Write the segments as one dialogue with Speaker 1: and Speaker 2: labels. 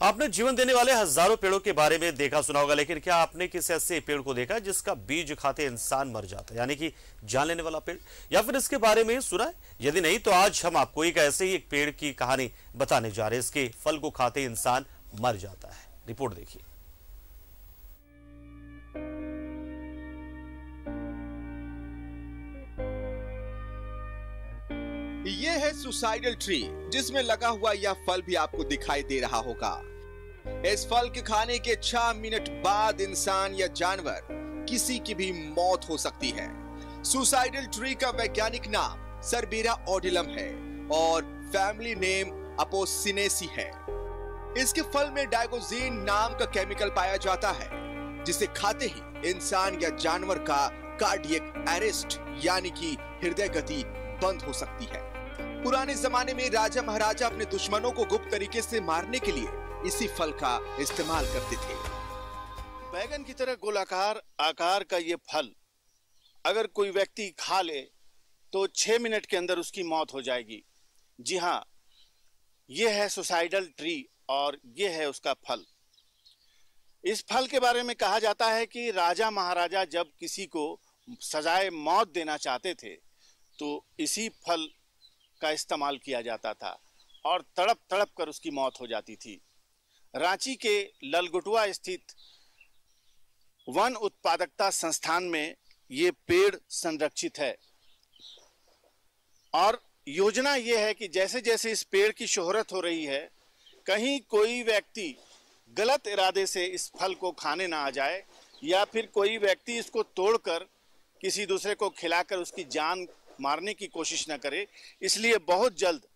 Speaker 1: आपने जीवन देने वाले हजारों पेड़ों के बारे में देखा सुना होगा, लेकिन क्या आपने किसी ऐसे पेड़ को देखा जिसका बीज खाते इंसान मर जाता है, यानी कि जान लेने वाला पेड़, या फिर इसके बारे में सुना है? यदि नहीं तो आज हम आपको एक ऐसे ही एक पेड़ की कहानी बताने जा रहे हैं। इसके फल को खाते इंसान मर जाता है। रिपोर्ट देखिए।
Speaker 2: ये है सुसाइडल ट्री, जिसमें लगा हुआ यह फल भी आपको दिखाई दे रहा होगा। इस फल के खाने के 6 मिनट बाद इंसान या जानवर किसी की भी मौत हो सकती है। सुसाइडल ट्री का वैज्ञानिक नाम सरबेरा ऑडिलम है और फैमिली नेम अपोसिनेसी है। इसके फल में डायगोजीन नाम का केमिकल पाया जाता है, जिसे खाते ही इंसान या जानवर का कार्डियक अरेस्ट यानी कि हृदय गति बंद हो सकती है। पुराने जमाने में राजा महाराजा अपने दुश्मनों को गुप्त तरीके से मारने के लिए इसी फल का इस्तेमाल करते थे।
Speaker 3: बैगन की तरह गोलाकार आकार का ये फल अगर कोई व्यक्ति खा ले तो 6 मिनट के अंदर उसकी मौत हो जाएगी। जी हाँ, ये है सुसाइडल ट्री और ये है उसका फल। इस फल के बारे में कहा जाता है कि राजा महाराजा जब किसी को सजाए मौत देना चाहते थे तो इसी फल का इस्तेमाल किया जाता था और तड़प तड़प कर उसकी मौत हो जाती थी। रांची के ललगुटुआ स्थित वन उत्पादकता संस्थान में ये पेड़ संरक्षित है और योजना ये है कि जैसे जैसे इस पेड़ की शोहरत हो रही है, कहीं कोई व्यक्ति गलत इरादे से इस फल को खाने ना आ जाए या फिर कोई व्यक्ति इसको तोड़कर किसी दूसरे को खिलाकर उसकी जान मारने की कोशिश न करे। इसलिए बहुत जल्द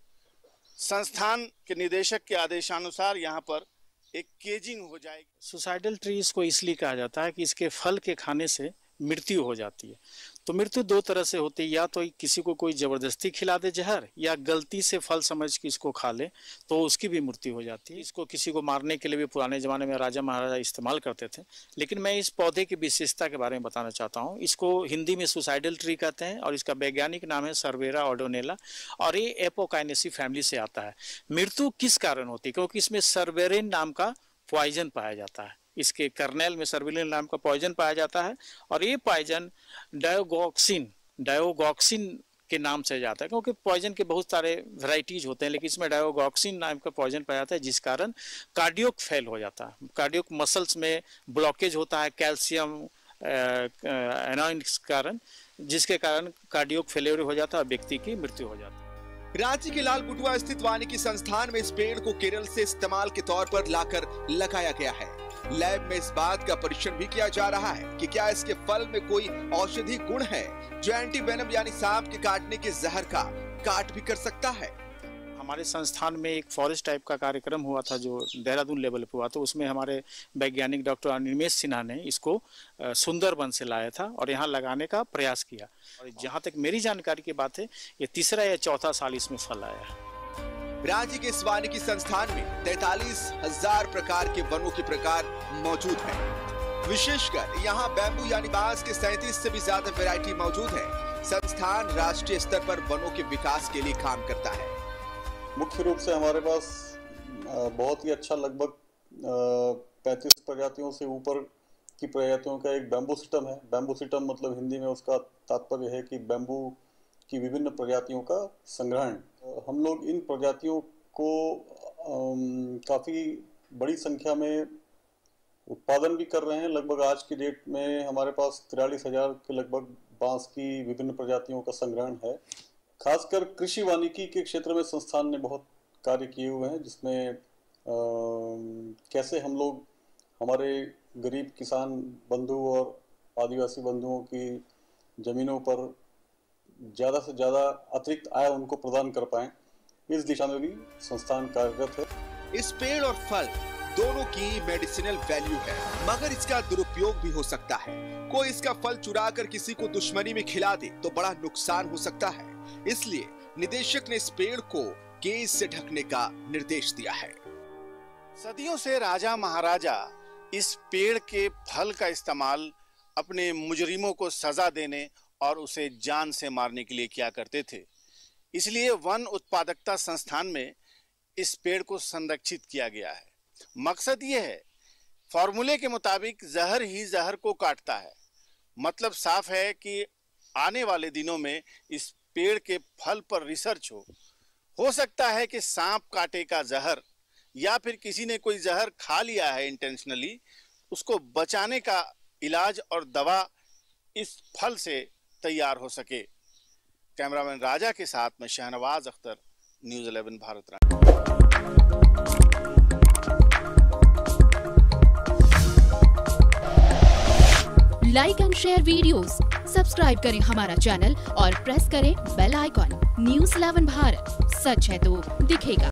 Speaker 3: संस्थान के निदेशक के आदेशानुसार यहाँ पर एक केजिंग हो जाएगी।
Speaker 4: सुसाइडल ट्री इसको इसलिए कहा जाता है कि इसके फल के खाने से मृत्यु हो जाती है। तो मृत्यु 2 तरह से होती है, या तो किसी को कोई जबरदस्ती खिला दे जहर, या गलती से फल समझ के इसको खा ले तो उसकी भी मृत्यु हो जाती है। इसको किसी को मारने के लिए भी पुराने जमाने में राजा महाराजा इस्तेमाल करते थे। लेकिन मैं इस पौधे की विशेषता के बारे में बताना चाहता हूँ। इसको हिंदी में सुसाइडल ट्री कहते हैं और इसका वैज्ञानिक नाम है सरबेरा ऑडिनेला और ये एपोकाइनेसी फैमिली से आता है। मृत्यु किस कारण होती है? क्योंकि इसमें सर्बेरिन नाम का पॉइजन पाया जाता है। इसके कर्नेल में सर्बिलिन नाम का पॉइजन पाया जाता है और ये पॉइजन डायोगॉक्सिन के नाम से जाता है, क्योंकि पॉइजन के बहुत सारे वैरायटीज होते हैं, लेकिन इसमें डायोगॉक्सिन नाम का पॉइजन पाया जाता है, जिस कारण कार्डियोक फेल हो जाता है। कार्डियोक मसल्स में ब्लॉकेज होता है कैल्शियम एनाइन के कारण, जिसके कारण कार्डियोक फेलियर हो जाता है और व्यक्ति की मृत्यु हो जाती है।
Speaker 2: रांची के लालगुटुआ स्थित वानिकी संस्थान में इस पेड़ को केरल से इस्तेमाल के तौर पर लाकर लगाया गया है। लैब में इस बात का परीक्षण भी किया जा रहा है कि क्या इसके फल में कोई औषधि गुण है जो एंटी वेनम यानी सांप के काटने के जहर का काट भी कर सकता है।
Speaker 4: हमारे संस्थान में एक फॉरेस्ट टाइप का कार्यक्रम हुआ था जो देहरादून लेवल पे हुआ, तो उसमें हमारे वैज्ञानिक डॉक्टर अनिमेश सिन्हा ने इसको सुंदरबन से लाया था और यहाँ लगाने का प्रयास किया। और जहाँ तक मेरी जानकारी की बात है, ये 3रा या 4था साल इसमें फल आया है।
Speaker 2: रांची के इस वानिकी संस्थान में 43,000 प्रकार के वनों के प्रकार मौजूद हैं। विशेषकर यहाँ बैम्बू यानी बांस के 37 से भी ज्यादा वैरायटी मौजूद है। संस्थान राष्ट्रीय स्तर पर वनों के विकास के लिए काम करता है।
Speaker 5: मुख्य रूप से हमारे पास बहुत ही अच्छा लगभग 35 प्रजातियों से ऊपर की प्रजातियों का एक बैम्बू सिस्टम है। बैम्बू सिस्टम मतलब हिंदी में उसका तात्पर्य है कि बैम्बू की विभिन्न प्रजातियों का संग्रहण। हम लोग इन प्रजातियों को काफ़ी बड़ी संख्या में उत्पादन भी कर रहे हैं। लगभग आज की डेट में हमारे पास 43,000 के लगभग बांस की विभिन्न प्रजातियों का संग्रहण है। खासकर कृषि वानिकी के क्षेत्र में संस्थान ने बहुत कार्य किए हुए हैं, जिसमें कैसे हम लोग हमारे गरीब किसान बंधु और आदिवासी बंधुओं की ज़मीनों पर ज़्यादा से ज़्यादा अतिरिक्त आय उनको प्रदान कर पाएं, इस दिशा में भी संस्थान कार्यरत है।
Speaker 2: इस पेड़ और फल दोनों की मेडिसिनल वैल्यू है, मगर इसका दुरुपयोग भी हो सकता है। कोई इसका फल चुराकर किसी को दुश्मनी में खिला दे तो बड़ा नुकसान हो सकता है। इसलिए निदेशक ने इस पेड़ को केज से ढकने का निर्देश दिया है।
Speaker 3: सदियों से राजा महाराजा इस पेड़ के फल का इस्तेमाल अपने मुजरिमों को सजा देने और उसे जान से मारने के लिए किया करते थे। इसलिए वन उत्पादकता संस्थान में इस पेड़ को संरक्षित किया गया है। मकसद ये है, फॉर्मूले के मुताबिक जहर ही जहर को काटता है। मतलब साफ है कि आने वाले दिनों में इस पेड़ के फल पर रिसर्च हो सकता है कि सांप काटे का जहर या फिर किसी ने कोई जहर खा लिया है इंटेंशनली, उसको बचाने का इलाज और दवा इस फल से तैयार हो सके। कैमरामैन राजा के साथ में Shahnawaz Akhtar, news 11 Bharat Rani.
Speaker 6: Like and share videos, subscribe करें हमारा चैनल और प्रेस करें बेल आइकॉन। न्यूज़ 11 भारत, सच है तो दिखेगा।